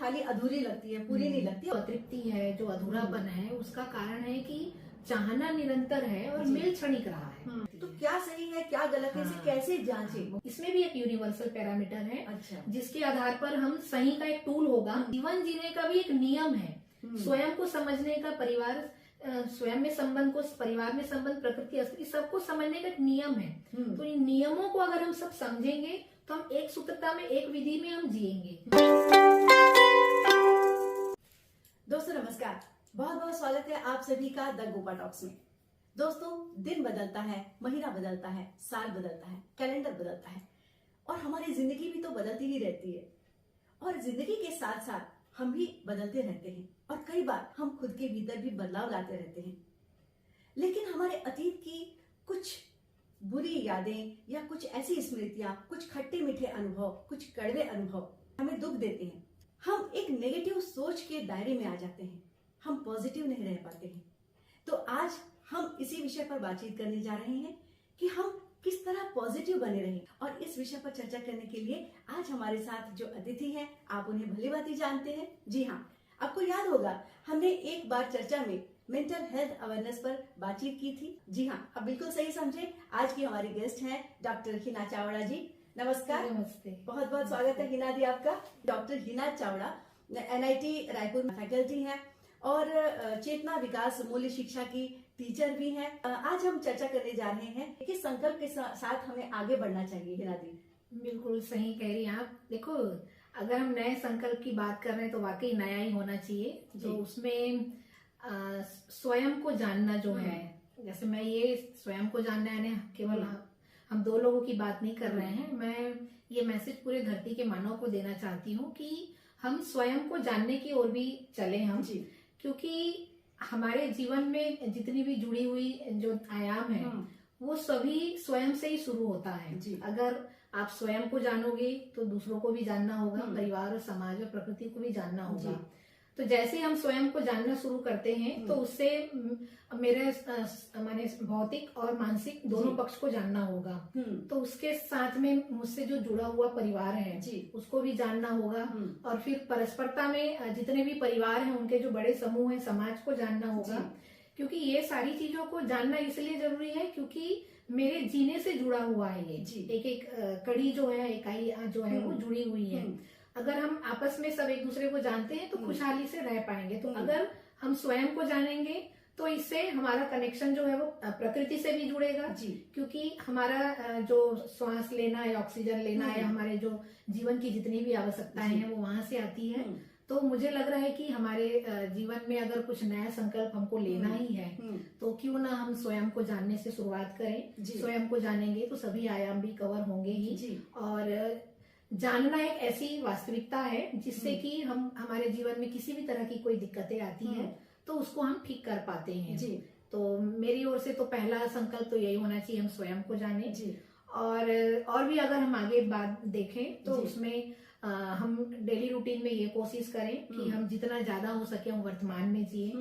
खाली अधूरी लगती है, पूरी नहीं लगती। अतृप्ति है, जो अधूरापन है, उसका कारण है कि चाहना निरंतर है और मिल क्षणिक रहा है। तो क्या सही है क्या गलत है, इसे कैसे जांचें? इसमें भी एक यूनिवर्सल पैरामीटर है। अच्छा। जिसके आधार पर हम सही का एक टूल होगा। जीवन जीने का भी एक नियम है, स्वयं को समझने का, परिवार स्वयं में संबंध को, परिवार में संबंध, प्रकृति, अस्तित्व, सबको समझने का एक नियम है। तो इन नियमों को अगर हम सब समझेंगे तो हम एक सूत्रता में, एक विधि में हम जिएंगे। दोस्तों नमस्कार, बहुत बहुत स्वागत है आप सभी का द गोपा टॉक्स में। दोस्तों, दिन बदलता है, महीना बदलता है, साल बदलता है, कैलेंडर बदलता है और हमारी जिंदगी भी तो बदलती ही रहती है। और जिंदगी के साथ साथ हम भी बदलते रहते हैं और कई बार हम खुद के भीतर भी बदलाव लाते रहते हैं। लेकिन हमारे अतीत की कुछ बुरी यादें या कुछ ऐसी स्मृतियां, कुछ खट्टे मीठे अनुभव, कुछ कड़वे अनुभव हमें दुख देते हैं। हम एक नेगेटिव सोच के दायरे में आ जाते हैं, हम पॉजिटिव नहीं रह पाते हैं। तो आज हम इसी विषय पर बातचीत करने जा रहे हैं कि हम किस तरह पॉजिटिव बने रहें। और इस विषय पर चर्चा करने के लिए आज हमारे साथ जो अतिथि हैं, आप उन्हें भलीभांति जानते हैं। जी हाँ, आपको याद होगा हमने एक बार चर्चा में मेंटल हेल्थ अवेयरनेस पर बातचीत की थी। जी हाँ, आप बिल्कुल सही समझे। आज की हमारी गेस्ट हैं डॉक्टर हिना चावड़ा जी। नमस्कार। नमस्ते। बहुत बहुत स्वागत है हिना दी आपका। डॉक्टर हिना चावड़ा NIT रायपुर में फैकल्टी हैं और चेतना विकास मूल्य शिक्षा की टीचर भी हैं। आज हम चर्चा करने जा रहे हैं कि संकल्प के साथ हमें आगे बढ़ना चाहिए। हिना दी बिल्कुल सही कह रही हैं आप। देखो, अगर हम नए संकल्प की बात कर रहे हैं तो वाकई नया ही होना चाहिए। तो उसमें स्वयं को जानना जो है, जैसे मैं ये स्वयं को जानना है, केवल हम दो लोगों की बात नहीं कर रहे हैं। मैं ये मैसेज पूरे धरती के मानव को देना चाहती हूँ कि हम स्वयं को जानने की ओर भी चले हम जी। क्योंकि हमारे जीवन में जितनी भी जुड़ी हुई जो आयाम है वो सभी स्वयं से ही शुरू होता है जी। अगर आप स्वयं को जानोगे तो दूसरों को भी जानना होगा, परिवार और समाज और प्रकृति को भी जानना होगा। तो जैसे हम स्वयं को जानना शुरू करते हैं तो उससे मेरे माने भौतिक और मानसिक दोनों पक्ष को जानना होगा। तो उसके साथ में मुझसे जो जुड़ा हुआ परिवार है जी, उसको भी जानना होगा। और फिर परस्परता में जितने भी परिवार हैं उनके जो बड़े समूह हैं, समाज को जानना होगा। क्योंकि ये सारी चीजों को जानना इसलिए जरूरी है क्योंकि मेरे जीने से जुड़ा हुआ है ये जी। एक एक कड़ी जो है, इकाई जो है वो जुड़ी हुई है। अगर हम आपस में सब एक दूसरे को जानते हैं तो खुशहाली से रह पाएंगे। तो अगर हम स्वयं को जानेंगे तो इससे हमारा कनेक्शन जो है वो प्रकृति से भी जुड़ेगा जी। क्योंकि हमारा जो श्वास लेना है, ऑक्सीजन लेना है, हमारे जो जीवन की जितनी भी आवश्यकताएं हैं वो वहां से आती है। तो मुझे लग रहा है कि हमारे जीवन में अगर कुछ नया संकल्प हमको लेना ही है तो क्यों ना हम स्वयं को जानने से शुरुआत करें। स्वयं को जानेंगे तो सभी आयाम भी कवर होंगे ही। और जानना एक ऐसी वास्तविकता है जिससे कि हम हमारे जीवन में किसी भी तरह की कोई दिक्कतें आती हैं तो उसको हम ठीक कर पाते हैं जी। तो मेरी ओर से तो पहला संकल्प तो यही होना चाहिए, हम स्वयं को जाने जी। और भी अगर हम आगे बात देखें तो उसमें हम डेली रूटीन में ये कोशिश करें कि हम जितना ज्यादा हो सके हम वर्तमान में जिए।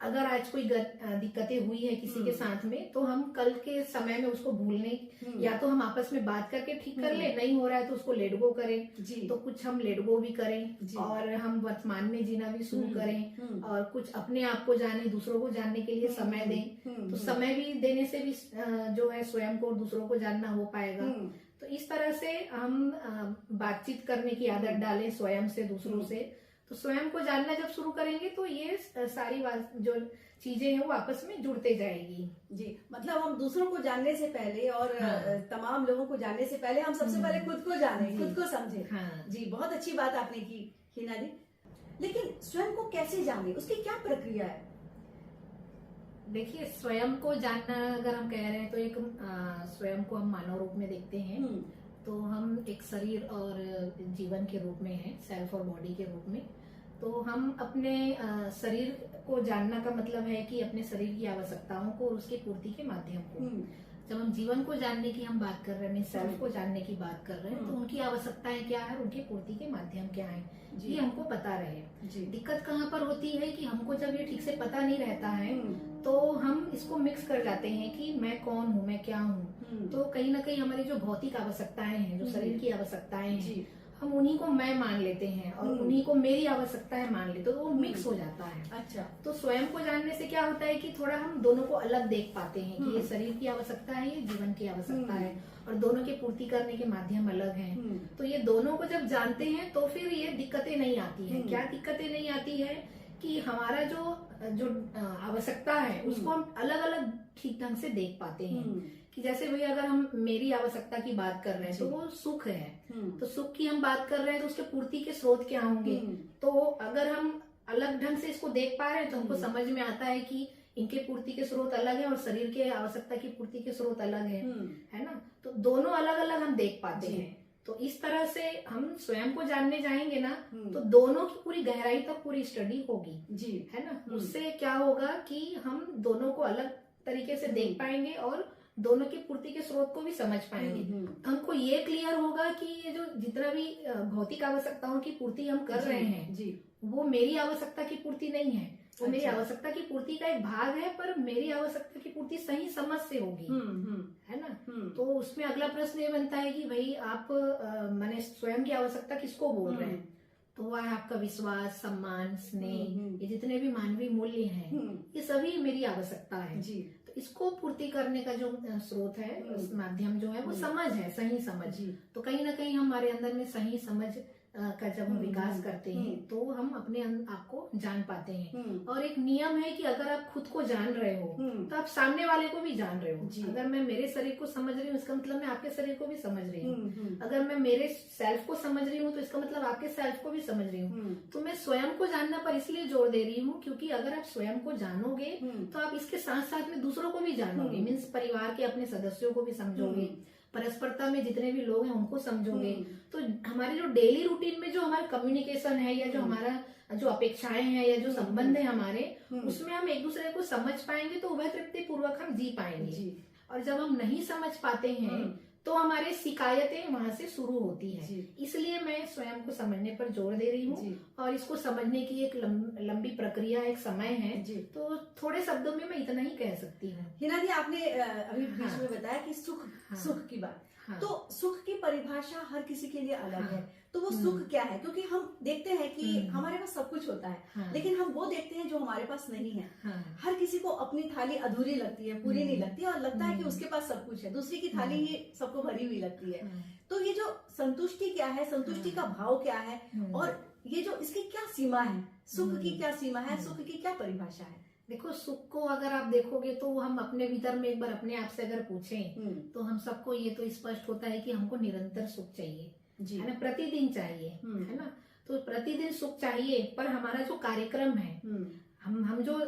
अगर आज कोई दिक्कतें हुई है किसी के साथ में तो हम कल के समय में उसको भूलने, या तो हम आपस में बात करके ठीक कर ले, नहीं हो रहा है तो उसको लेट गो करें जी। तो कुछ हम लेट गो भी करें और हम वर्तमान में जीना भी शुरू करें और कुछ अपने आप को जाने, दूसरों को जानने के लिए समय दें। तो समय भी देने से भी जो है स्वयं को और दूसरों को जानना हो पाएगा। तो इस तरह से हम बातचीत करने की आदत डालें स्वयं से, दूसरों से। तो स्वयं को जानना जब शुरू करेंगे तो ये सारी जो चीजें हैं वो आपस में जुड़ते जाएगी जी। मतलब हम दूसरों को जानने से पहले और तमाम लोगों को जानने से पहले हम सबसे पहले खुद को जाने, खुद को समझे जी। बहुत अच्छी बात आपने की हिना दी। लेकिन स्वयं को कैसे जाने, उसकी क्या प्रक्रिया है? देखिए, स्वयं को जानना अगर हम कह रहे हैं तो एक स्वयं को हम मानव रूप में देखते हैं तो हम एक शरीर और जीवन के रूप में हैं, सेल्फ और बॉडी के रूप में। तो हम अपने शरीर को जानना का मतलब है कि अपने शरीर की आवश्यकताओं को और उसकी पूर्ति के माध्यम को। जब हम जीवन को जानने की हम बात कर रहे हैं, सेल्फ को जानने की बात कर रहे हैं तो उनकी आवश्यकताएं क्या है, उनकी पूर्ति के माध्यम क्या है, ये हमको पता रहे। दिक्कत कहाँ पर होती है कि हमको जब ये ठीक से पता नहीं रहता है तो हम इसको मिक्स कर जाते हैं कि मैं कौन हूँ, मैं क्या हूँ। तो कहीं ना कहीं हमारी जो भौतिक आवश्यकताएं हैं, जो शरीर की आवश्यकताएं हैं, हम उन्हीं को मैं मान लेते हैं और उन्हीं को मेरी आवश्यकताएं मान लेते हैं, तो वो मिक्स हो जाता है। अच्छा। तो स्वयं को जानने से क्या होता है कि थोड़ा हम दोनों को अलग देख पाते हैं कि ये शरीर की आवश्यकता है, ये जीवन की आवश्यकता है, और दोनों के पूर्ति करने के माध्यम अलग हैं। तो ये दोनों को जब जानते हैं तो फिर ये दिक्कतें नहीं आती है। क्या दिक्कतें नहीं आती है कि हमारा जो जो आवश्यकता है उसको हम अलग अलग ठीक ढंग से देख पाते हैं। कि जैसे भाई अगर हम मेरी आवश्यकता की बात कर रहे हैं तो वो सुख है, तो सुख की हम बात कर रहे हैं तो उसके पूर्ति के स्रोत क्या होंगे। तो अगर हम अलग ढंग से इसको देख पा रहे हैं तो हमको समझ में आता है कि इनके पूर्ति के स्रोत अलग है और शरीर के आवश्यकता की पूर्ति के स्रोत अलग है ना। तो दोनों अलग अलग हम देख पाते हैं। तो इस तरह से हम स्वयं को जानने जाएंगे ना तो दोनों की पूरी गहराई तक पूरी स्टडी होगी जी, है ना। उससे क्या होगा कि हम दोनों को अलग तरीके से देख पाएंगे और दोनों की पूर्ति के स्रोत को भी समझ पाएंगे। हमको ये क्लियर होगा कि ये जो जितना भी भौतिक आवश्यकताओं की पूर्ति हम कर रहे हैं जी, वो मेरी आवश्यकता की पूर्ति नहीं है, वो मेरी आवश्यकता की पूर्ति का एक भाग है, पर मेरी आवश्यकता की पूर्ति सही समझ से होगी, है ना। तो उसमें अगला प्रश्न ये बनता है कि भाई आप माने स्वयं की आवश्यकता किसको बोल रहे हैं। तो वह आपका विश्वास, सम्मान, स्नेह, ये जितने भी मानवीय मूल्य हैं ये सभी मेरी आवश्यकता है जी। तो इसको पूर्ति करने का जो स्रोत है, उस माध्यम जो है वो समझ है, सही समझ। तो कहीं ना कहीं हमारे अंदर में सही समझ का जब हम विकास करते हैं तो हम अपने आप को जान पाते हैं। और एक नियम है कि अगर आप खुद को जान रहे हो तो आप सामने वाले को भी जान रहे हो। अगर मैं मेरे शरीर को समझ रही हूँ इसका मतलब मैं आपके शरीर को भी समझ रही हूँ। अगर मैं मेरे सेल्फ को समझ रही हूँ तो इसका मतलब आपके सेल्फ को भी समझ रही हूँ। तो मैं स्वयं को जानना पर इसलिए जोर दे रही हूँ क्योंकि अगर आप स्वयं को जानोगे तो आप इसके साथ साथ में दूसरों को भी जानोगे। मीन्स परिवार के अपने सदस्यों को भी समझोगे, परस्परता में जितने भी लोग हैं उनको समझोगे। तो हमारे जो डेली रूटीन में जो हमारा कम्युनिकेशन है या जो हमारा जो अपेक्षाएं हैं या जो संबंध है हमारे, उसमें हम एक दूसरे को समझ पाएंगे तो वह तृप्ति पूर्वक हम जी पाएंगे। और जब हम नहीं समझ पाते हैं तो हमारे शिकायतें वहां से शुरू होती है। इसलिए मैं स्वयं को समझने पर जोर दे रही हूँ और इसको समझने की एक लंबी प्रक्रिया, एक समय है। तो थोड़े शब्दों में मैं इतना ही कह सकती हूँ। हिना जी, आपने अभी बीच में बताया कि सुख की बात, तो सुख की परिभाषा हर किसी के लिए अलग है। तो वो सुख क्या है? क्योंकि हम देखते हैं कि हमारे पास सब कुछ होता है, लेकिन हम वो देखते हैं जो हमारे पास नहीं है। हर किसी को अपनी थाली अधूरी लगती है, पूरी नहीं लगती, और लगता है कि उसके पास सब कुछ है, दूसरी की थाली ही सबको भरी हुई लगती है। तो ये जो संतुष्टि क्या है, संतुष्टि का भाव क्या है, और ये जो इसकी क्या सीमा है, सुख की क्या सीमा है, सुख की क्या परिभाषा है? देखो, सुख को अगर आप देखोगे तो हम अपने भीतर में एक बार अपने आप से अगर पूछें तो हम सबको ये तो स्पष्ट होता है कि हमको निरंतर सुख चाहिए, है ना, प्रतिदिन चाहिए, है ना। तो प्रतिदिन सुख चाहिए, पर हमारा जो कार्यक्रम है, हम जो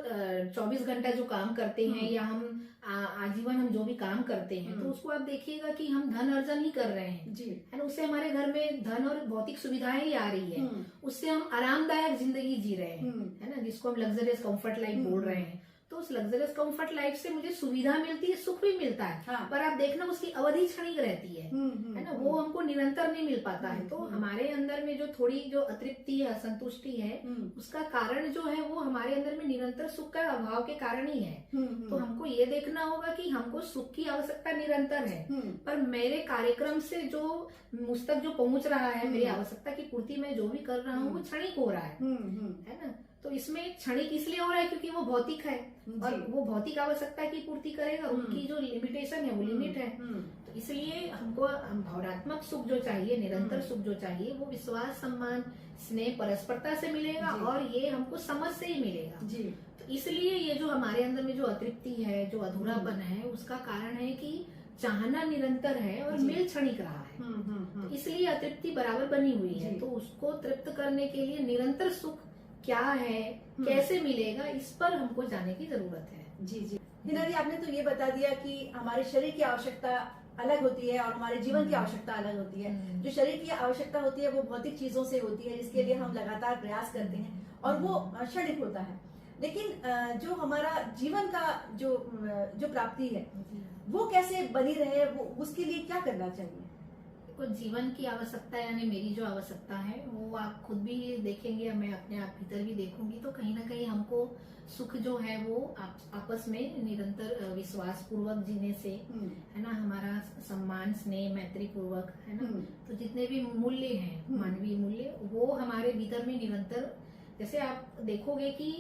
24 घंटा जो काम करते हैं या हम आजीवन हम जो भी काम करते हैं, तो उसको आप देखिएगा कि हम धन अर्जन ही कर रहे हैं जी, है ना। उससे हमारे घर में धन और भौतिक सुविधाएं ही आ रही है, उससे हम आरामदायक जिंदगी जी रहे हैं, है ना, जिसको हम लग्जरियस कंफर्ट लाइफ बोल रहे हैं। तो उस लग्जरियस कंफर्ट लाइफ से मुझे सुविधा मिलती है, सुख भी मिलता है, पर आप देखना उसकी अवधि क्षणिक रहती है ना, वो हमको निरंतर नहीं मिल पाता है। तो हमारे अंदर में जो थोड़ी जो अतृप्ति है, असंतुष्टि है, उसका कारण जो है वो हमारे अंदर में निरंतर सुख का अभाव के कारण ही है। तो हमको ये देखना होगा कि हमको सुख की आवश्यकता निरंतर है, पर मेरे कार्यक्रम से जो मुझ तक जो पहुंच रहा है, मेरी आवश्यकता की पूर्ति में जो भी कर रहा हूँ वो क्षणिक हो रहा है ना। तो इसमें क्षणिक इसलिए हो रहा है क्योंकि वो भौतिक है और वो भौतिक आवश्यकता की पूर्ति करेगा, उनकी जो लिमिटेशन है वो लिमिट है। तो इसलिए हमको भावनात्मक सुख जो चाहिए, निरंतर सुख जो चाहिए, वो विश्वास, सम्मान, स्नेह, परस्परता से मिलेगा और ये हमको समझ से ही मिलेगा जी। तो इसलिए ये जो हमारे अंदर में जो अतृप्ति है, जो अधूरापन है, उसका कारण है कि चाहना निरंतर है और मिल क्षणिक रहा है। तो इसलिए अतृप्ति बराबर बनी हुई है। तो उसको तृप्त करने के लिए निरंतर सुख क्या है, कैसे मिलेगा, इस पर हमको जाने की जरूरत है जी जी। हिना जी, आपने तो ये बता दिया कि हमारे शरीर की आवश्यकता अलग होती है और हमारे जीवन की आवश्यकता अलग होती है। जो शरीर की आवश्यकता होती है वो भौतिक चीजों से होती है, जिसके लिए हम लगातार प्रयास करते हैं और वो क्षणिक होता है। लेकिन जो हमारा जीवन का जो प्राप्ति है वो कैसे बनी रहे, वो उसके लिए क्या करना चाहिए? देखो जीवन की आवश्यकता यानी मेरी जो आवश्यकता है वो आप खुद भी देखेंगे, मैं अपने आप भीतर भी देखूंगी, तो कहीं ना कहीं हमको सुख जो है वो आपस में निरंतर विश्वास पूर्वक जीने से, है ना, हमारा सम्मान स्नेह मैत्री पूर्वक, है ना, तो जितने भी मूल्य हैं मानवीय मूल्य वो हमारे भीतर में निरंतर, जैसे आप देखोगे कि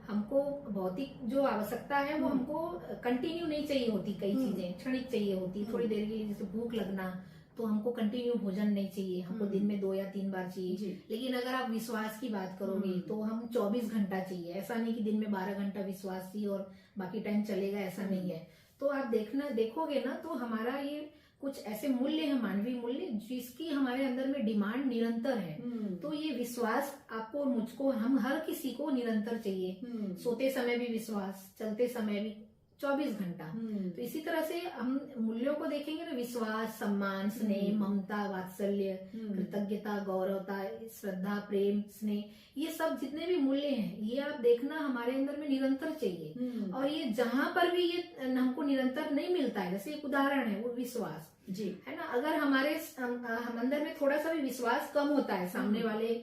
हमको भौतिक जो आवश्यकता है वो हमको कंटिन्यू नहीं चाहिए होती, कई चीजें क्षणिक चाहिए होती, थोड़ी देर के लिए, जैसे भूख लगना, तो हमको कंटिन्यू भोजन नहीं चाहिए, हमको दिन में 2 या 3 बार चाहिए। लेकिन अगर आप विश्वास की बात करोगे तो हम 24 घंटा चाहिए, ऐसा नहीं कि दिन में 12 घंटा विश्वास चाहिए और बाकी टाइम चलेगा, ऐसा नहीं है। तो आप देखोगे ना, तो हमारा ये कुछ ऐसे मूल्य है, मानवीय मूल्य, जिसकी हमारे अंदर में डिमांड निरंतर है। तो ये विश्वास आपको और मुझको, हम हर किसी को निरंतर चाहिए। सोते समय भी विश्वास, चलते समय भी, 24 घंटा। तो इसी तरह से हम मूल्यों को देखेंगे ना, विश्वास, सम्मान, स्नेह, ममता, वात्सल्य, कृतज्ञता, गौरवता, श्रद्धा, प्रेम, स्नेह, ये सब जितने भी मूल्य हैं ये आप देखना हमारे अंदर में निरंतर चाहिए। और ये जहां पर भी ये हमको निरंतर नहीं मिलता है, जैसे एक उदाहरण है वो विश्वास जी, है ना, अगर हमारे हम अंदर में थोड़ा सा भी विश्वास कम होता है सामने वाले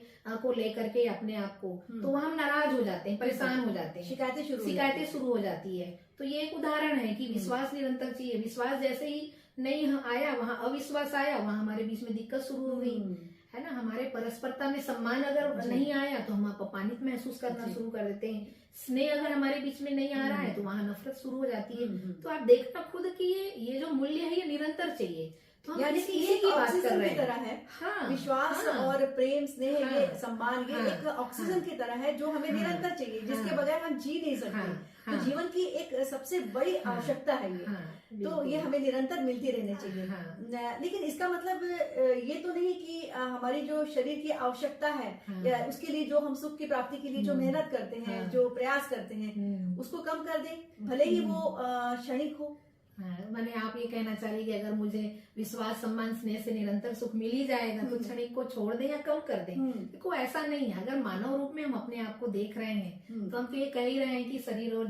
को लेकर के, अपने आप को, तो वह हम नाराज हो जाते हैं, परेशान हो जाते हैं, शिकायतें शुरू हो जाती है। तो ये एक उदाहरण है कि विश्वास निरंतर चाहिए। विश्वास जैसे ही नहीं आया, वहां अविश्वास आया, वहां हमारे बीच में दिक्कत शुरू हो गई, है ना। हमारे परस्परता में सम्मान अगर नहीं आया तो हम अपमानित महसूस करना शुरू कर देते हैं। स्नेह अगर हमारे बीच में नहीं आ रहा है तो वहां नफरत शुरू हो जाती है। तो आप देखना खुद कि ये जो मूल्य है ये निरंतर चाहिए। तो हम यानी इसी की बात कर रहे हैं। हाँ, विश्वास और प्रेम, स्नेह, ये सम्मान, ये एक ऑक्सीजन की तरह है जो हमें निरंतर चाहिए, जिसके बगैर हम जी नहीं सकते। तो जीवन की एक सबसे बड़ी आवश्यकता है ये। तो ये हमें निरंतर मिलती रहनी चाहिए। लेकिन इसका मतलब ये तो नहीं कि हमारी जो शरीर की आवश्यकता है, उसके लिए जो हम सुख की प्राप्ति के लिए जो मेहनत करते हैं, जो प्रयास करते हैं, उसको कम कर दें, भले ही वो क्षणिक हो। मैंने आप ये कहना चाह रही कि अगर मुझे विश्वास, सम्मान, स्नेह से निरंतर सुख मिल ही जाएगा तो क्षणिक को छोड़ दें या कम कर दें। देखो ऐसा नहीं है। अगर मानव रूप में हम अपने आप को देख रहे हैं तो हम तो ये कह ही रहे हैं कि शरीर और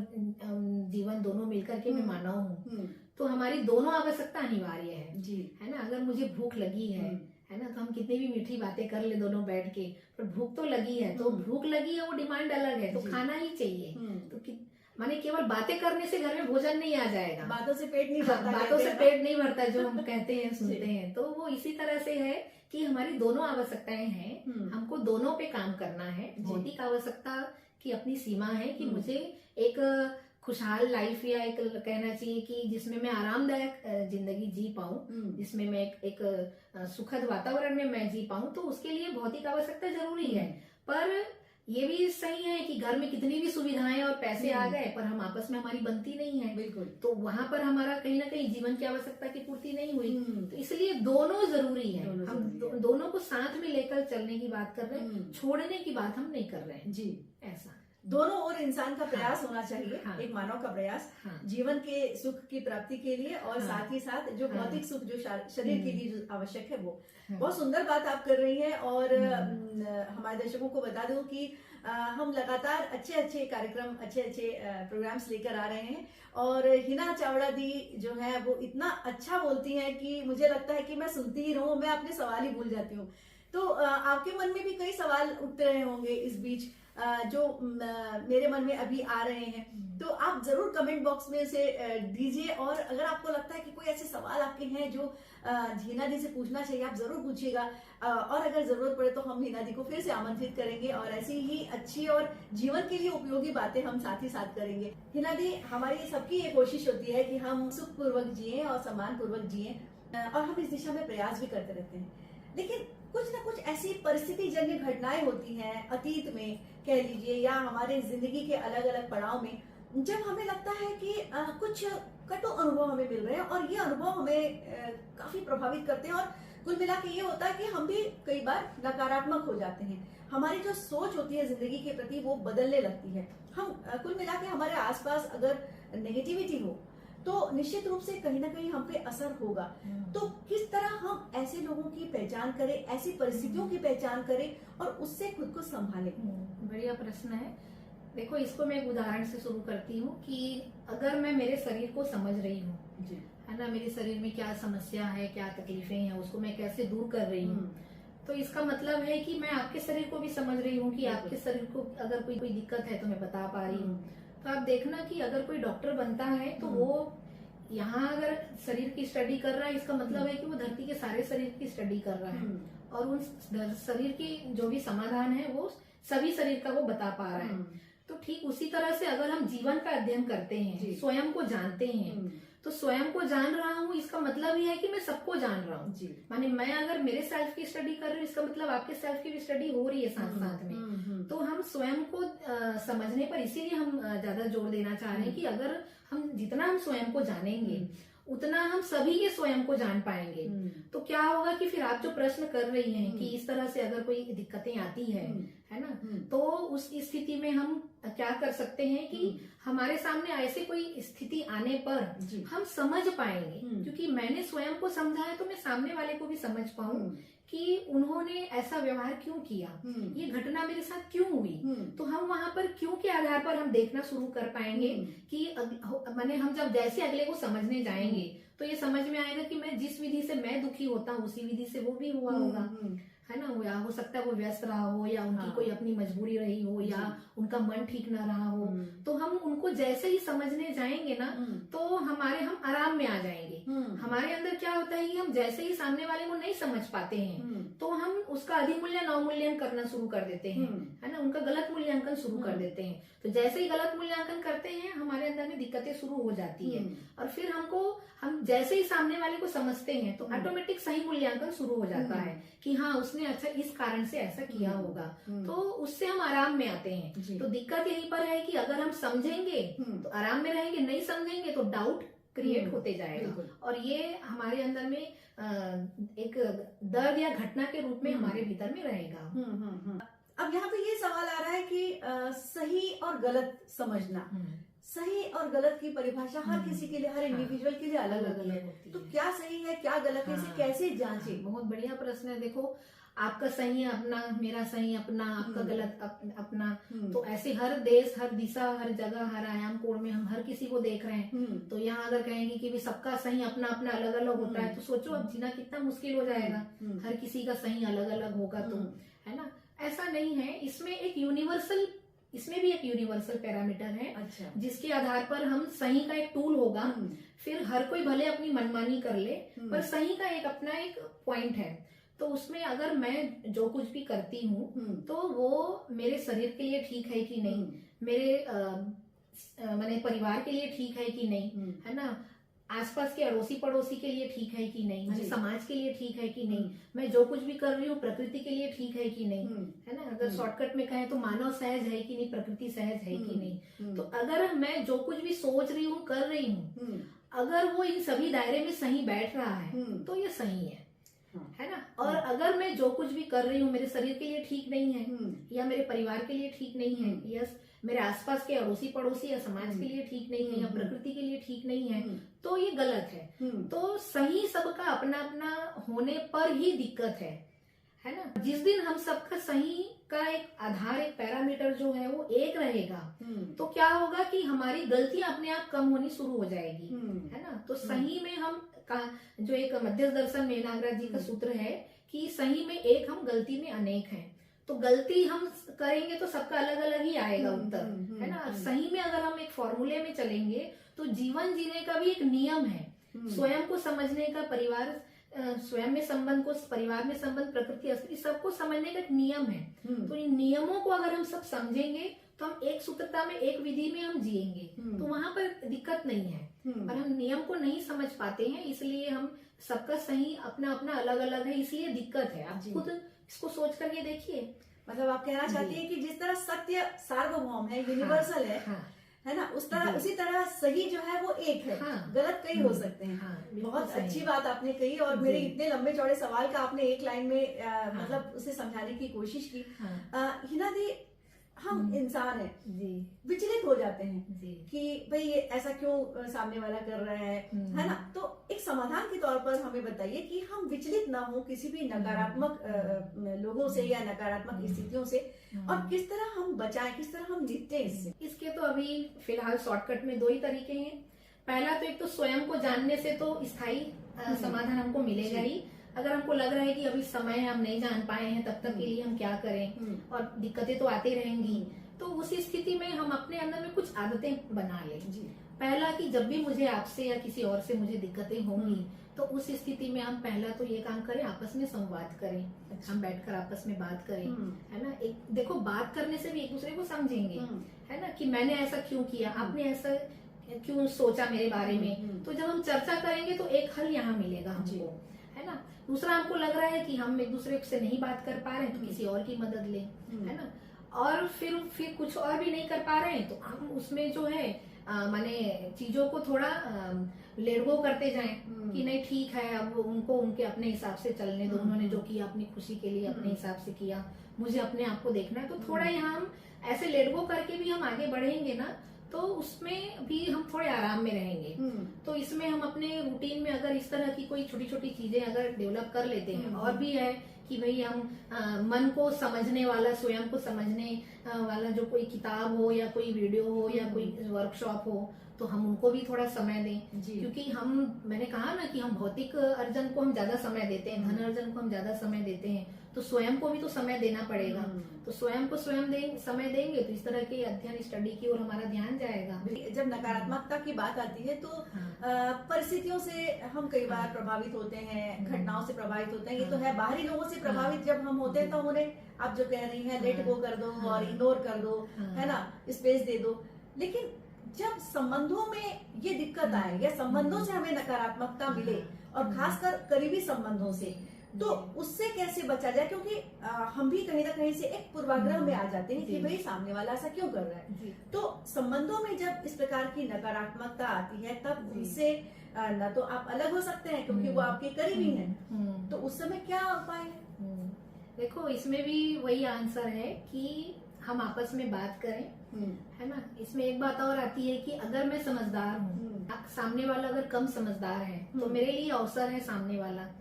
जीवन दोनों मिलकर के मैं मानव हूँ। तो हमारी दोनों आवश्यकता अनिवार्य है जी, है ना। अगर मुझे भूख लगी है ना, तो हम कितनी भी मीठी बातें कर ले दोनों बैठ के, पर भूख तो लगी है, तो भूख लगी है वो डिमांड अलग है, तो खाना ही चाहिए। तो माने केवल बातें करने से घर में भोजन नहीं आ जाएगा, बातों से पेट नहीं भरता, बातों से पेट नहीं भरता जो हम कहते हैं, सुनते हैं। तो वो इसी तरह से है कि हमारी दोनों आवश्यकताएं हैं, हमको दोनों पे काम करना है। भौतिक आवश्यकता की अपनी सीमा है कि मुझे एक खुशहाल लाइफ, या एक कहना चाहिए कि जिसमें मैं आरामदायक जिंदगी जी पाऊं, जिसमें मैं एक सुखद वातावरण में मैं जी पाऊं, तो उसके लिए भौतिक आवश्यकता जरूरी है। पर ये भी सही है कि घर में कितनी भी सुविधाएं और पैसे आ गए पर हम आपस में हमारी बनती नहीं है, बिल्कुल, तो वहां पर हमारा कहीं ना कहीं जीवन की आवश्यकता की पूर्ति नहीं हुई। तो इसलिए दोनों जरूरी है। हम दोनों को साथ में लेकर चलने की बात कर रहे हैं, छोड़ने की बात हम नहीं कर रहे हैं जी। ऐसा दोनों और इंसान का प्रयास होना चाहिए, एक मानव का प्रयास जीवन के सुख की प्राप्ति के लिए, और साथ ही साथ जो भौतिक सुख जो शरीर के लिए जो आवश्यक है वो। बहुत सुंदर बात आप कर रही हैं। और हमारे दर्शकों को बता दूं कि हम लगातार अच्छे कार्यक्रम, अच्छे प्रोग्राम्स लेकर आ रहे हैं। और हिना चावड़ा दी जो है वो इतना अच्छा बोलती हैं कि मुझे लगता है कि मैं सुनती ही रहूं, मैं अपने सवाल ही भूल जाती हूँ। तो आपके मन में भी कई सवाल उठते रहे होंगे इस बीच, जो मेरे मन में अभी आ रहे हैं, तो आप जरूर कमेंट बॉक्स में से दीजिए। और अगर आपको लगता है कि कोई ऐसे सवाल आपके हैं जो हिना दी से पूछना चाहिए, आप जरूर पूछिएगा। और अगर जरूरत पड़े तो हम हिना दी को फिर से आमंत्रित करेंगे और ऐसी ही अच्छी और जीवन के लिए उपयोगी बातें हम साथ ही साथ करेंगे। हिना दी, हमारी सबकी ये कोशिश होती है कि हम सुखपूर्वक जिए और सम्मान पूर्वक जिए, और हम इस दिशा में प्रयास भी करते रहते हैं। लेकिन कुछ ना कुछ ऐसी परिस्थिति जन्य घटनाएं होती हैं अतीत में कह लीजिए, या हमारे जिंदगी के अलग अलग पड़ाव में, जब हमें लगता है कि कुछ कटु अनुभव हमें मिल रहे हैं और ये अनुभव हमें काफी प्रभावित करते हैं। और कुल मिला के ये होता है कि हम भी कई बार नकारात्मक हो जाते हैं। हमारी जो सोच होती है जिंदगी के प्रति वो बदलने लगती है। हम कुल मिला के हमारे आसपास अगर नेगेटिविटी हो तो निश्चित रूप से कहीं ना कहीं हम पे असर होगा। तो किस तरह हम ऐसे लोगों की पहचान करें, ऐसी परिस्थितियों की पहचान करें और उससे खुद को संभालें? बढ़िया प्रश्न है। देखो, इसको मैं एक उदाहरण से शुरू करती हूँ कि अगर मैं मेरे शरीर को समझ रही हूँ, है ना, मेरे शरीर में क्या समस्या है, क्या तकलीफें हैं, उसको मैं कैसे दूर कर रही हूँ। तो इसका मतलब है कि मैं आपके शरीर को भी समझ रही हूँ कि आपके शरीर को अगर कोई दिक्कत है तो मैं बता पा रही हूँ। तो आप देखना कि अगर कोई डॉक्टर बनता है तो वो यहाँ अगर शरीर की स्टडी कर रहा है, इसका मतलब है कि वो धरती के सारे शरीर की स्टडी कर रहा है और उन शरीर की जो भी समाधान है वो सभी शरीर का वो बता पा रहा है। तो ठीक उसी तरह से अगर हम जीवन का अध्ययन करते हैं, स्वयं को जानते हैं, तो स्वयं को जान रहा हूँ इसका मतलब ये है कि मैं सबको जान रहा हूँ। माने मैं अगर मेरे सेल्फ की स्टडी कर रही हूँ, इसका मतलब आपके सेल्फ की भी स्टडी हो रही है साथ साथ में। तो हम स्वयं को समझने पर इसीलिए हम ज्यादा जोर देना चाह रहे हैं कि अगर हम जितना हम स्वयं को जानेंगे उतना हम सभी के स्वयं को जान पाएंगे। तो क्या होगा कि फिर आप जो प्रश्न कर रही हैं कि इस तरह से अगर कोई दिक्कतें आती है ना, तो उस स्थिति में हम क्या कर सकते हैं कि हमारे सामने ऐसे कोई स्थिति आने पर हम समझ पाएंगे, क्योंकि मैंने स्वयं को समझा है तो मैं सामने वाले को भी समझ पाऊं कि उन्होंने ऐसा व्यवहार क्यों किया, ये घटना मेरे साथ क्यों हुई। तो हम वहां पर क्यों के आधार पर हम देखना शुरू कर पाएंगे कि माने हम जब जैसे अगले को समझने जाएंगे तो ये समझ में आएगा कि मैं जिस विधि से मैं दुखी होता हूँ उसी विधि से वो भी हुआ होगा, है ना। या हो सकता है वो व्यस्त रहा हो या उनकी कोई अपनी मजबूरी रही हो या उनका मन ठीक ना रहा हो। तो हम उनको जैसे ही समझने जाएंगे ना तो हम आराम में आ जाएंगे। हमारे अंदर क्या होता है कि हम जैसे ही सामने वाले को नहीं समझ पाते हैं तो हम उसका अधिमूल्यन अवमूल्यन करना शुरू कर देते हैं, है ना, उनका गलत मूल्यांकन शुरू कर देते हैं। तो जैसे ही गलत मूल्यांकन करते हैं हमारे अंदर में दिक्कतें शुरू हो जाती है और फिर हम जैसे ही सामने वाले को समझते हैं तो ऑटोमेटिक सही मूल्यांकन शुरू हो जाता है कि हाँ उसने अच्छा इस कारण से ऐसा किया होगा। तो उससे हम आराम में आते हैं। तो दिक्कत यहीं पर है कि अगर हम समझेंगे तो आराम में रहेंगे, नहीं समझेंगे तो डाउट क्रिएट होते जाएगा और ये हमारे अंदर में एक दर्द या घटना के रूप में हमारे भीतर में रहेगा। अब यहाँ पे ये सवाल आ रहा है कि सही और गलत समझना, सही और गलत की परिभाषा हर किसी के लिए, हर इंडिविजुअल के लिए अलग अलग है। तो क्या सही है क्या गलत है, इसे कैसे जांचे? बहुत बढ़िया प्रश्न है। देखो आपका सही है अपना, मेरा सही अपना, आपका गलत अपना। तो ऐसे हर देश, हर दिशा, हर जगह, हर आयाम कोण में हम हर किसी को देख रहे हैं। तो यहाँ अगर कहेंगे कि भी सबका सही अपना अपना अलग अलग होता है तो सोचो अब जीना कितना मुश्किल हो जाएगा। हर किसी का सही अलग अलग होगा तो, है ना। ऐसा नहीं है, इसमें भी एक यूनिवर्सल पैरामीटर है। अच्छा। जिसके आधार पर हम सही का एक टूल होगा। फिर हर कोई भले अपनी मनमानी कर ले पर सही का एक अपना एक पॉइंट है। तो उसमें अगर मैं जो कुछ भी करती हूँ तो वो मेरे शरीर के लिए ठीक है कि नहीं, मेरे माने परिवार के लिए ठीक है कि नहीं, है ना, आसपास के अड़ोसी पड़ोसी के लिए ठीक है कि नहीं, मुझे समाज के लिए ठीक है कि नहीं, मैं जो कुछ भी कर रही हूँ प्रकृति के लिए ठीक है कि नहीं, है ना। अगर शॉर्टकट में कहें तो मानव सहज है कि नहीं, प्रकृति सहज है कि नहीं। तो अगर मैं जो कुछ भी सोच रही हूँ कर रही हूँ अगर वो इन सभी दायरे में सही बैठ रहा है तो ये सही है ना। और अगर मैं जो कुछ भी कर रही हूँ मेरे शरीर के लिए ठीक नहीं है या मेरे परिवार के लिए ठीक नहीं है या मेरे आसपास के अड़ोसी पड़ोसी या समाज के लिए ठीक नहीं है या प्रकृति के लिए ठीक नहीं है तो ये गलत है। तो सही सबका अपना अपना होने पर ही दिक्कत है ना। जिस दिन हम सबका सही का एक आधार, एक पैरामीटर जो है वो एक रहेगा तो क्या होगा कि हमारी गलतियां अपने आप कम होनी शुरू हो जाएगी, है ना। तो सही में हम जो एक मध्यस्थ दर्शन में नागराज जी का सूत्र है कि सही में एक, हम गलती में अनेक हैं। तो गलती हम करेंगे तो सबका अलग अलग ही आएगा उत्तर, है ना। सही में अगर हम एक फॉर्मूले में चलेंगे तो जीवन जीने का भी एक नियम है, स्वयं को समझने का, परिवार स्वयं में संबंध को, परिवार में संबंध, प्रकृति असली सबको समझने का एक नियम है। तो इन नियमों को अगर हम सब समझेंगे तो हम एक सूत्रता में, एक विधि में हम जिएंगे तो वहां पर दिक्कत नहीं है। पर हम नियम को नहीं समझ पाते हैं, इसलिए हम सबका सही अपना अपना अलग अलग है, इसलिए दिक्कत है। आप खुद इसको सोच करके देखिए। मतलब आप कहना चाहती है कि जिस तरह सत्य सार्वभौम है, यूनिवर्सल है ना, उस तरह उसी तरह सही जो है वो एक है, गलत कई हो सकते हैं। बहुत अच्छी बात आपने कही और मेरे इतने लंबे चौड़े सवाल का आपने एक लाइन में मतलब उसे समझाने की कोशिश की। हिना दी, हम इंसान हैं जी, विचलित हो जाते हैं जी कि भाई ये ऐसा क्यों सामने वाला कर रहा है ना। तो एक समाधान के तौर पर हमें बताइए कि हम विचलित ना हो किसी भी नकारात्मक लोगों से या नकारात्मक स्थितियों से, और किस तरह हम बचाएं, किस तरह हम निपटें इससे। इसके तो अभी फिलहाल शॉर्टकट में दो ही तरीके हैं। पहला तो एक तो स्वयं को जानने से तो स्थायी समाधान हमको मिलेगा ही। अगर हमको लग रहा है कि अभी समय हम नहीं जान पाए हैं, तब तक के लिए हम क्या करें, और दिक्कतें तो आती रहेंगी, तो उस स्थिति में हम अपने अंदर में कुछ आदतें बना लें। पहला कि जब भी मुझे आपसे या किसी और से मुझे दिक्कतें होंगी, तो उस स्थिति में हम पहला तो ये काम करें, आपस में संवाद करें। हम बैठकर आपस में बात करें, है ना। एक देखो, बात करने से भी एक दूसरे को समझेंगे, है ना, कि मैंने ऐसा क्यों किया, आपने ऐसा क्यों सोचा मेरे बारे में। तो जब हम चर्चा करेंगे तो एक हल यहाँ मिलेगा हमको, है ना। दूसरा, हमको लग रहा है कि हम एक दूसरे से नहीं बात कर पा रहे हैं, तो किसी और की मदद लें, है ना। और फिर कुछ और भी नहीं कर पा रहे हैं, तो हम उसमें जो है माने चीजों को थोड़ा लेट गो करते जाएं कि नहीं ठीक है, अब उनको उनके अपने हिसाब से चलने दो, उन्होंने जो किया अपनी खुशी के लिए अपने हिसाब से किया, मुझे अपने आप को देखना है। तो थोड़ा यहाँ हम ऐसे लेट गो करके भी हम आगे बढ़ेंगे ना, तो उसमें भी हम थोड़े आराम में रहेंगे। तो इसमें हम अपने रूटीन में अगर इस तरह की कोई छोटी छोटी चीजें अगर डेवलप कर लेते हैं, और भी है कि भाई हम मन को समझने वाला, स्वयं को समझने वाला जो कोई किताब हो या कोई वीडियो हो या कोई वर्कशॉप हो, तो हम उनको भी थोड़ा समय दें। क्योंकि मैंने कहा ना कि हम भौतिक अर्जन को हम ज्यादा समय देते हैं, धन अर्जन को हम ज्यादा समय देते हैं, तो स्वयं को भी तो समय देना पड़ेगा। तो स्वयं को समय देंगे तो इस तरह के अध्ययन स्टडी की ओर हमारा ध्यान जाएगा। जब नकारात्मकता की बात आती है तो परिस्थितियों से हम कई बार प्रभावित होते हैं, घटनाओं से प्रभावित होते हैं, ये तो है। बाहरी लोगों से प्रभावित जब हम होते हैं तो उन्हें, आप जो कह रही हैं, लेट गो कर दो और इग्नोर कर दो, है ना, स्पेस दे दो। लेकिन जब संबंधों में ये दिक्कत आए या संबंधों से हमें नकारात्मकता मिले, और खासकर करीबी संबंधों से, तो उससे कैसे बचा जाए? क्योंकि हम भी कहीं ना कहीं से एक पूर्वाग्रह में आ जाते हैं कि भाई सामने वाला ऐसा क्यों कर रहा है। तो संबंधों में जब इस प्रकार की नकारात्मकता आती है, तब उससे न तो आप अलग हो सकते हैं क्योंकि वो आपके करीबी हैं, तो उस समय क्या उपाय है? देखो, इसमें भी वही आंसर है कि हम आपस में बात करें, है ना। इसमें एक बात और आती है कि अगर मैं समझदार हूँ, सामने वाला अगर कम समझदार है, तो मेरे लिए अवसर है सामने वाला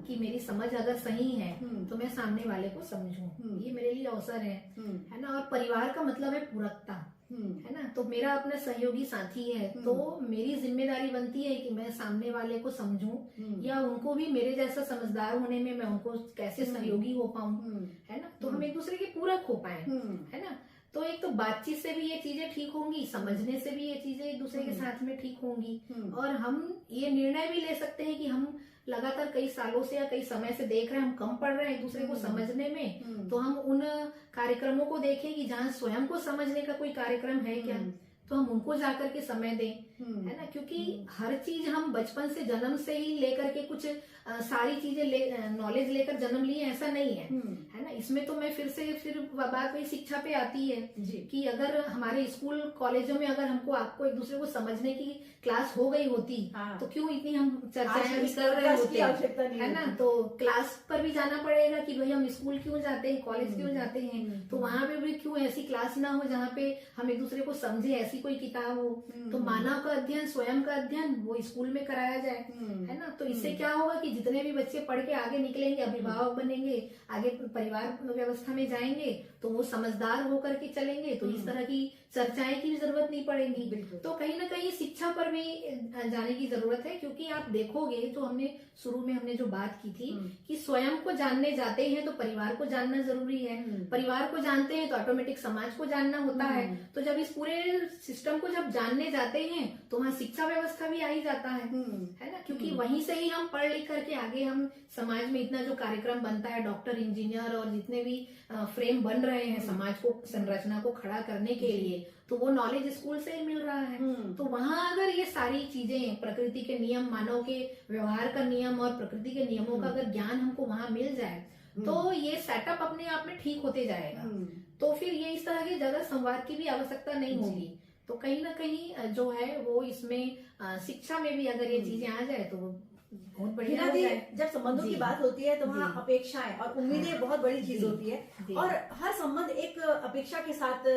कि मेरी समझ अगर सही है तो मैं सामने वाले को समझूं, ये मेरे लिए अवसर है ना। और परिवार का मतलब है पूरकता, है ना। तो मेरा अपना सहयोगी साथी है, तो मेरी जिम्मेदारी बनती है कि मैं सामने वाले को समझूं, या उनको भी मेरे जैसा समझदार होने में मैं उनको कैसे सहयोगी हो पाऊं, है ना। तो हम एक दूसरे के पूरक हो पाए, है ना। तो एक तो बातचीत से भी ये चीजें ठीक होंगी, समझने से भी ये चीजें एक दूसरे के साथ में ठीक होंगी, और हम ये निर्णय भी ले सकते हैं कि हम लगातार कई सालों से या कई समय से देख रहे हैं, हम कम पड़ रहे हैं एक दूसरे को समझने में, तो हम उन कार्यक्रमों को देखें कि जहाँ स्वयं को समझने का कोई कार्यक्रम है क्या, तो हम उनको जाकर के समय दें, है ना। क्योंकि हर चीज हम बचपन से, जन्म से ही लेकर के कुछ सारी चीजें नॉलेज लेकर जन्म लिए, ऐसा नहीं है, है ना। इसमें तो मैं फिर बात वही शिक्षा पे आती है कि अगर हमारे स्कूल कॉलेजों में अगर आपको एक दूसरे को समझने की क्लास हो गई होती, तो क्यों इतनी हम चर्चाएं भी कर रहे होते, है ना। तो क्लास पर भी जाना पड़ेगा कि भाई हम स्कूल क्यों जाते हैं, कॉलेज क्यों जाते हैं, तो वहां पे भी क्यों ऐसी क्लास ना हो जहाँ पे हम एक दूसरे को समझे, ऐसी कोई किताब हो। तो मानव का अध्ययन, स्वयं का अध्ययन वो स्कूल में कराया जाए, है ना। तो इससे क्या होगा कि जितने भी बच्चे पढ़ के आगे निकलेंगे, अभिभावक बनेंगे, आगे परिवार व्यवस्था में जाएंगे, तो वो समझदार होकर के चलेंगे, तो इस तरह की चर्चाएं की भी जरूरत नहीं पड़ेगी। तो कहीं ना कहीं शिक्षा पर भी जाने की जरूरत है, क्योंकि आप देखोगे तो हमने शुरू में जो बात की थी कि स्वयं को जानने जाते हैं तो परिवार को जानना जरूरी है, परिवार को जानते हैं तो ऑटोमेटिक समाज को जानना होता है। तो जब इस पूरे सिस्टम को जब जानने जाते हैं तो वहाँ शिक्षा व्यवस्था भी आ ही जाता है ना। क्योंकि वहीं से ही हम पढ़ लिख करके आगे हम समाज में इतना जो कार्यक्रम बनता है, डॉक्टर, इंजीनियर और जितने भी फ्रेम बन रहे हैं समाज को, संरचना को खड़ा करने के लिए, तो वो नॉलेज स्कूल से ही मिल रहा है। तो वहां अगर ये सारी चीजें, प्रकृति के नियम, मानव के व्यवहार का नियम और प्रकृति के नियमों का अगर ज्ञान हमको वहां मिल जाए, तो ये सेटअप अपने आप में ठीक होते जाएगा। तो फिर ये इस तरह की जगह संवाद की भी आवश्यकता नहीं होगी। तो कहीं ना कहीं जो है वो इसमें शिक्षा में भी अगर ये चीजें आ जाए तो बहुत बढ़िया हिना हो दी, जाए। जब संबंधों की जी। बात होती है तो वहाँ जी। अपेक्षाएं और उम्मीदें बहुत बड़ी चीज जी। होती है, जी। और हर संबंध एक अपेक्षा के साथ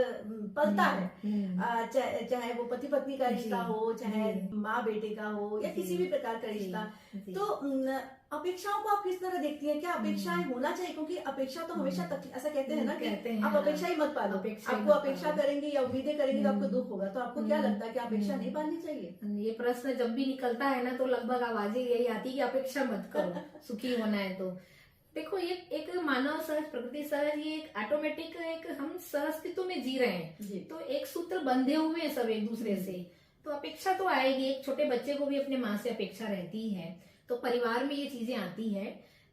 पलता है। चाहे वो पति पत्नी का रिश्ता जी। हो, चाहे जी। माँ बेटे का हो, या जी। किसी भी प्रकार का जी। रिश्ता। जी। तो अपेक्षाओं को आप किस तरह देखती हैं? क्या अपेक्षाएं होना चाहिए? क्योंकि अपेक्षा तो हमेशा ऐसा कहते हैं ना कि कहते हैं, आप अपेक्षा ही मत पालो। अपेक्षा ही आपको मत अपेक्षा पालो। करेंगे या उम्मीदें करेंगे तो आपको दुख होगा। तो आपको क्या लगता है कि अपेक्षा नहीं पालनी चाहिए? ये प्रश्न जब भी निकलता है ना तो लगभग आवाजें यही आती है कि अपेक्षा मत करो, सुखी होना है तो। देखो, ये एक मानव सहज, प्रकृति सहज, ये एक ऑटोमेटिक, एक हम सहअस्तित्व में जी रहे हैं जी। तो एक सूत्र बंधे हुए हैं सब एक दूसरे से, तो अपेक्षा तो आएगी। एक छोटे बच्चे को भी अपने माँ से अपेक्षा रहती है, तो परिवार में ये चीजें आती है।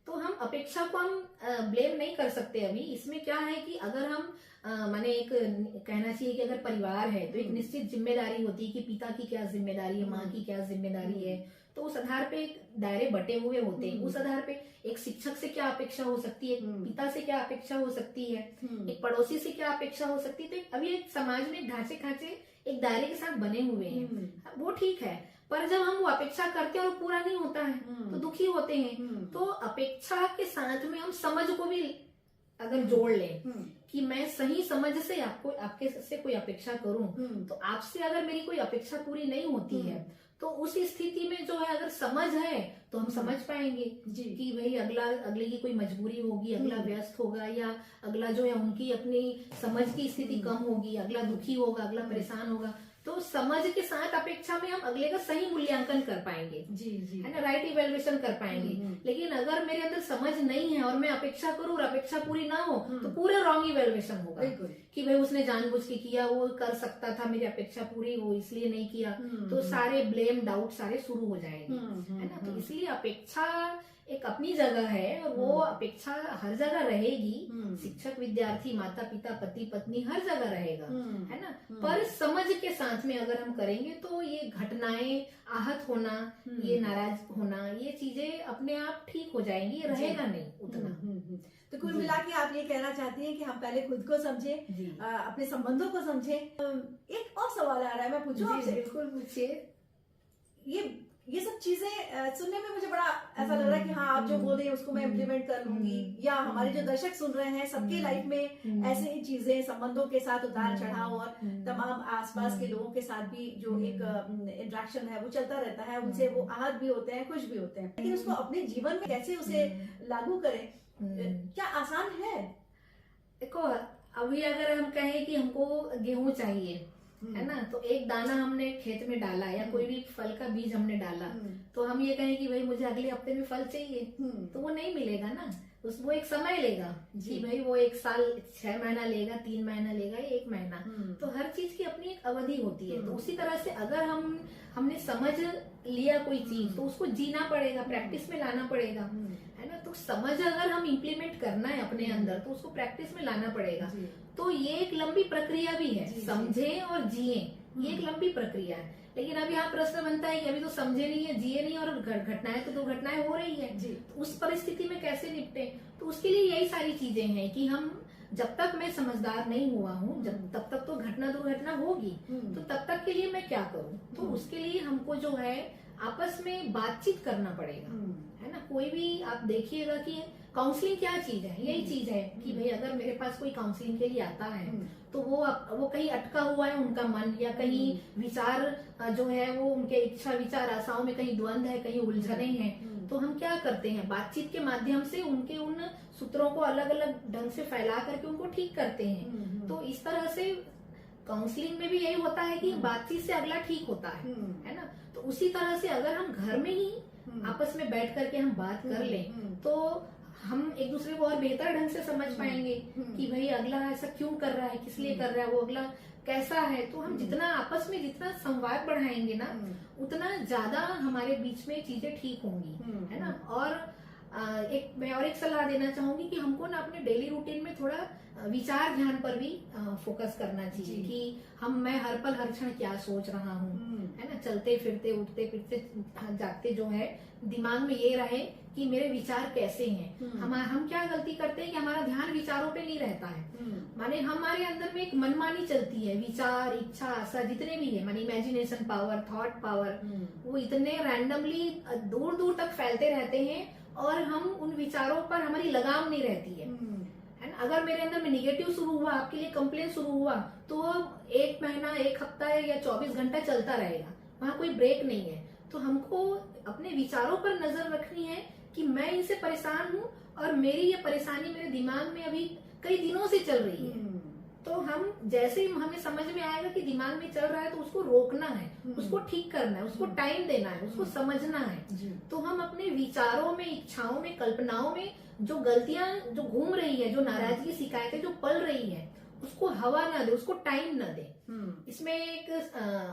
तो हम अपेक्षा को हम ब्लेम नहीं कर सकते अभी। इसमें क्या है कि अगर हम माने एक कहना चाहिए कि अगर परिवार है तो एक निश्चित जिम्मेदारी होती है कि पिता की क्या जिम्मेदारी है, माँ की क्या जिम्मेदारी है, तो उस आधार पे एक दायरे बटे हुए होते हैं। उस आधार पे एक शिक्षक से क्या अपेक्षा हो सकती है, पिता से क्या अपेक्षा हो सकती है, एक पड़ोसी से क्या अपेक्षा हो सकती है। तो अभी एक समाज में ढांचे खांचे एक दायरे के साथ बने हुए हैं, वो ठीक है। पर जब हम वो अपेक्षा करते हैं और पूरा नहीं होता है तो दुखी होते हैं। तो अपेक्षा के साथ में हम समझ को भी अगर जोड़ लें कि मैं सही समझ से आपके से कोई अपेक्षा करूं, तो आपसे अगर मेरी कोई अपेक्षा पूरी नहीं होती है तो उस स्थिति में जो है, अगर समझ है तो हम समझ पाएंगे कि भाई अगले की कोई मजबूरी होगी, अगला व्यस्त होगा, या अगला जो है उनकी अपनी समझ की स्थिति कम होगी, अगला दुखी होगा, अगला परेशान होगा। तो समझ के साथ अपेक्षा में हम अगले का सही मूल्यांकन कर पाएंगे, है ना, राइट इवेल्युएशन कर पाएंगे। लेकिन अगर मेरे अंदर समझ नहीं है और मैं अपेक्षा करूं और अपेक्षा पूरी ना हो तो पूरा रॉन्ग इवेल्युएशन होगा कि भाई उसने जानबूझ के किया, वो कर सकता था, मेरी अपेक्षा पूरी हो इसलिए नहीं किया। तो सारे ब्लेम डाउट सारे शुरू हो जाएंगे, है ना। तो इसलिए अपेक्षा एक अपनी जगह है और वो अपेक्षा हर जगह रहेगी। शिक्षक, विद्यार्थी, माता पिता, पति पत्नी, हर जगह रहेगा, है ना। पर समझ के साथ में अगर हम करेंगे तो ये घटनाएं, आहत होना, ये नाराज होना, ये चीजें अपने आप ठीक हो जाएंगी, रहेगा नहीं उतना। तो कुल मिला के आप ये कहना चाहती हैं कि हम पहले खुद को समझें, अपने संबंधों को समझें। एक और सवाल आ रहा है, मैं पूछूं आपसे? बिल्कुल पूछिए। ये सब चीजें सुनने में मुझे बड़ा ऐसा लग रहा है कि हाँ, आप जो बोल रही हैं उसको मैं इम्प्लीमेंट कर लूंगी, या हमारे जो दर्शक सुन रहे हैं सबके लाइफ में ऐसे ही चीजें, संबंधों के साथ उतार चढ़ाव और तमाम आसपास के लोगों के साथ भी जो एक इंटरेक्शन है वो चलता रहता है। उनसे वो आहत भी होते हैं, खुश भी होते हैं, लेकिन उसको अपने जीवन में कैसे उसे लागू करें, क्या आसान है? देखो, अभी अगर हम कहें कि हमको गेहूं चाहिए, है ना, तो एक दाना हमने खेत में डाला या कोई भी फल का बीज हमने डाला, तो हम ये कहें कि भाई मुझे अगले हफ्ते में फल चाहिए, तो वो नहीं मिलेगा ना। वो एक समय लेगा कि भाई वो 1 साल, 6 महीना लेगा, 3 महीना लेगा, 1 महीना। तो हर चीज की अपनी एक अवधि होती है। तो उसी तरह से अगर हमने समझ लिया कोई चीज तो उसको जीना पड़ेगा, प्रैक्टिस में लाना पड़ेगा, है ना। तो समझ अगर हम इम्प्लीमेंट करना है अपने अंदर तो उसको प्रैक्टिस में लाना पड़ेगा। तो ये एक लंबी प्रक्रिया भी है, समझें और जिए, ये एक लंबी प्रक्रिया है। लेकिन अब यहाँ प्रश्न बनता है कि अभी तो समझे नहीं है, जिए नहीं, और घटनाएं तो 2 घटनाएं हो रही है, तो उस परिस्थिति में कैसे निपटे? तो उसके लिए यही सारी चीजें हैं कि हम, जब तक मैं समझदार नहीं हुआ हूँ, तब तक तो घटना दुर्घटना होगी, तो तब तक के लिए मैं क्या करूँ? तो उसके लिए हमको जो है आपस में बातचीत करना पड़ेगा, है ना। कोई भी आप देखिएगा कि काउंसलिंग क्या चीज है, यही चीज है कि भाई अगर मेरे पास कोई काउंसलिंग के लिए आता है तो वो कहीं अटका हुआ है उनका मन, या कहीं विचार जो है वो उनके इच्छा, विचार, आशाओं में कहीं द्वंद्व है, कहीं उलझने हैं। तो हम क्या करते हैं, बातचीत के माध्यम से उनके उन सूत्रों को अलग अलग ढंग से फैला करके उनको ठीक करते हैं। तो इस तरह से काउंसलिंग में भी यही होता है कि बातचीत से अगला ठीक होता है ना। तो उसी तरह से अगर हम घर में ही आपस में बैठ करके हम बात कर लें तो हम एक दूसरे को और बेहतर ढंग से समझ पाएंगे कि भाई अगला ऐसा क्यों कर रहा है, किस लिए कर रहा है, वो अगला कैसा है। तो हम जितना आपस में जितना संवाद बढ़ाएंगे ना, उतना ज्यादा हमारे बीच में चीजें ठीक होंगी, है ना। और मैं और एक सलाह देना चाहूंगी कि हमको ना अपने डेली रूटीन में थोड़ा विचार ध्यान पर भी फोकस करना चाहिए कि मैं हर पल हर क्षण क्या सोच रहा हूँ, है ना, चलते फिरते उठते फिरते जागते जो है दिमाग में ये रहे कि मेरे विचार कैसे हैं। हम क्या गलती करते हैं कि हमारा ध्यान विचारों पे नहीं रहता है। माने हमारे अंदर में एक मनमानी चलती है, विचार, इच्छा, आशा जितने भी है, माने इमेजिनेशन पावर, थॉट पावर, वो इतने रैंडमली दूर दूर तक फैलते रहते हैं और हम उन विचारों पर हमारी लगाम नहीं रहती है ना। अगर मेरे अंदर में निगेटिव शुरू हुआ, आपके लिए कंप्लेन शुरू हुआ, तो एक महीना, एक हफ्ता या 24 घंटा चलता रहेगा, वहां कोई ब्रेक नहीं है। तो हमको अपने विचारों पर नजर रखनी है कि मैं इनसे परेशान हूँ और मेरी ये परेशानी मेरे दिमाग में अभी कई दिनों से चल रही है। तो हम जैसे ही हमें समझ में आएगा कि दिमाग में चल रहा है तो उसको रोकना है, उसको ठीक करना है, उसको टाइम देना है, उसको समझना है। तो हम अपने विचारों में, इच्छाओं में, कल्पनाओं में जो गलतियां जो घूम रही है, जो नाराजगी, शिकायतें जो पल रही है, उसको हवा ना दे, उसको टाइम ना दे। इसमें एक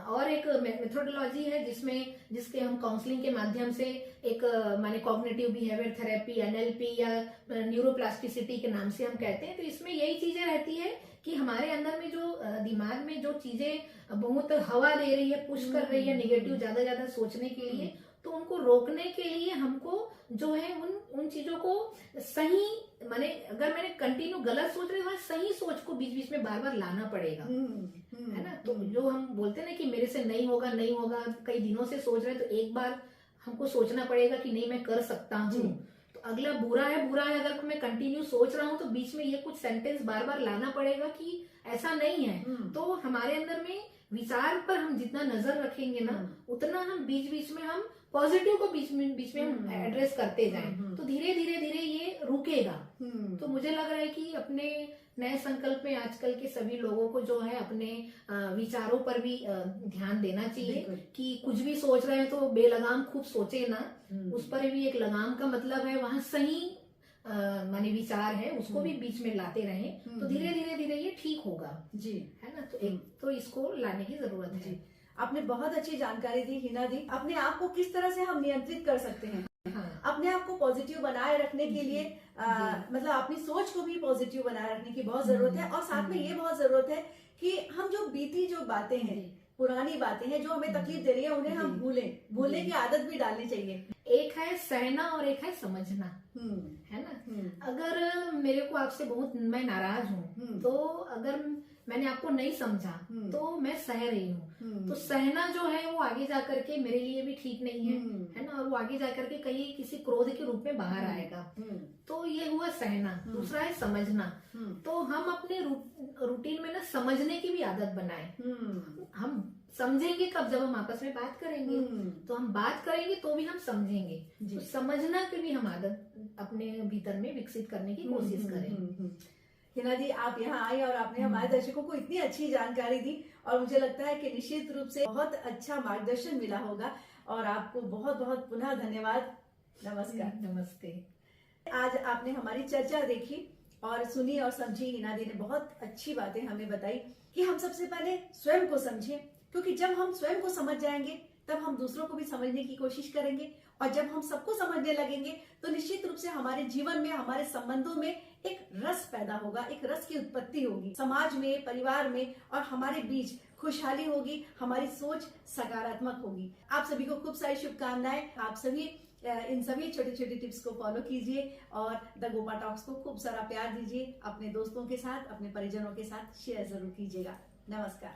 और एक मेथोडोलॉजी है जिसके हम काउंसलिंग के माध्यम से एक माने कॉग्निटिव बिहेवियर थेरेपी, एनएलपी या न्यूरोप्लास्टिसिटी के नाम से हम कहते हैं। तो इसमें यही चीजें रहती है कि हमारे अंदर में जो दिमाग में जो चीजें बहुत हवा दे रही है, पुश कर रही है निगेटिव ज्यादा सोचने के लिए, तो उनको रोकने के लिए हमको जो है उन चीजों को सही, माने अगर मैंने कंटिन्यू गलत सोच रही हूँ, सही सोच को बीच बीच में बार बार लाना पड़ेगा, है ना। तो जो हम बोलते हैं ना कि मेरे से नहीं होगा, कई दिनों से सोच रहे हैं, तो एक बार हमको सोचना पड़ेगा कि नहीं, मैं कर सकता हूँ। तो अगला बुरा है अगर मैं कंटिन्यू सोच रहा हूँ, तो बीच में ये कुछ सेंटेंस बार बार लाना पड़ेगा कि ऐसा नहीं है। तो हमारे अंदर में विचार पर हम जितना नजर रखेंगे ना, उतना हम बीच बीच में हम पॉजिटिव को बीच में हम एड्रेस करते जाएं, तो धीरे धीरे ये रुकेगा। तो मुझे लग रहा है कि अपने नए संकल्प में आजकल के सभी लोगों को जो है अपने विचारों पर भी ध्यान देना चाहिए कि कुछ भी सोच रहे हैं तो बेलगाम खूब सोचे ना, उस पर भी एक लगाम का मतलब है वहां सही माने विचार है, उसको भी बीच में लाते रहें, तो धीरे धीरे ये ठीक होगा जी, है ना। तो एक तो इसको लाने की जरूरत है। आपने बहुत अच्छी जानकारी दी हिना दी। अपने आप को किस तरह से हम नियंत्रित कर सकते हैं, अपने आप को पॉजिटिव बनाए रखने के लिए मतलब अपनी सोच को भी पॉजिटिव बनाए रखने की बहुत जरूरत है। और साथ में ये बहुत जरूरत है कि हम जो बीती जो बातें हैं, पुरानी बातें हैं जो हमें तकलीफ दे रही है, उन्हें हम भूलने की आदत भी डालनी चाहिए। एक है सहना और एक है समझना, है ना। अगर मेरे को आपसे बहुत मैं नाराज हूँ, तो अगर मैंने आपको नहीं समझा तो मैं सह रही हूँ, तो सहना जो है वो आगे जाकर के मेरे लिए भी ठीक नहीं है ना, और वो आगे जाकर के कहीं किसी क्रोध के रूप में बाहर आएगा। तो ये हुआ सहना। दूसरा है समझना। तो हम अपने रूटीन में ना समझने की भी आदत बनाए। हम समझेंगे कब, जब हम आपस में बात करेंगे, तो हम बात करेंगे तो भी हम समझेंगे। तो समझना की भी हम आदत अपने भीतर में विकसित करने की कोशिश करें। हिना जी, आप यहाँ आई और आपने हमारे दर्शकों को इतनी अच्छी जानकारी दी, और मुझे लगता है कि निश्चित रूप से बहुत अच्छा मार्गदर्शन मिला होगा, और आपको बहुत बहुत पुनः धन्यवाद। नमस्कार। नमस्ते। आज आपने हमारी चर्चा देखी और सुनी और समझी। हिना दी ने बहुत अच्छी बातें हमें बताई कि हम सबसे पहले स्वयं को समझें, क्योंकि जब हम स्वयं को समझ जाएंगे तब हम दूसरों को भी समझने की कोशिश करेंगे, और जब हम सबको समझने लगेंगे तो निश्चित रूप से हमारे जीवन में, हमारे संबंधों में एक रस पैदा होगा, एक रस की उत्पत्ति होगी, समाज में, परिवार में, और हमारे बीच खुशहाली होगी, हमारी सोच सकारात्मक होगी। आप सभी को खूब सारी शुभकामनाएं। आप सभी इन सभी छोटे छोटे टिप्स को फॉलो कीजिए और द गोपा टॉक्स को खूब सारा प्यार दीजिए। अपने दोस्तों के साथ, अपने परिजनों के साथ शेयर जरूर कीजिएगा। नमस्कार।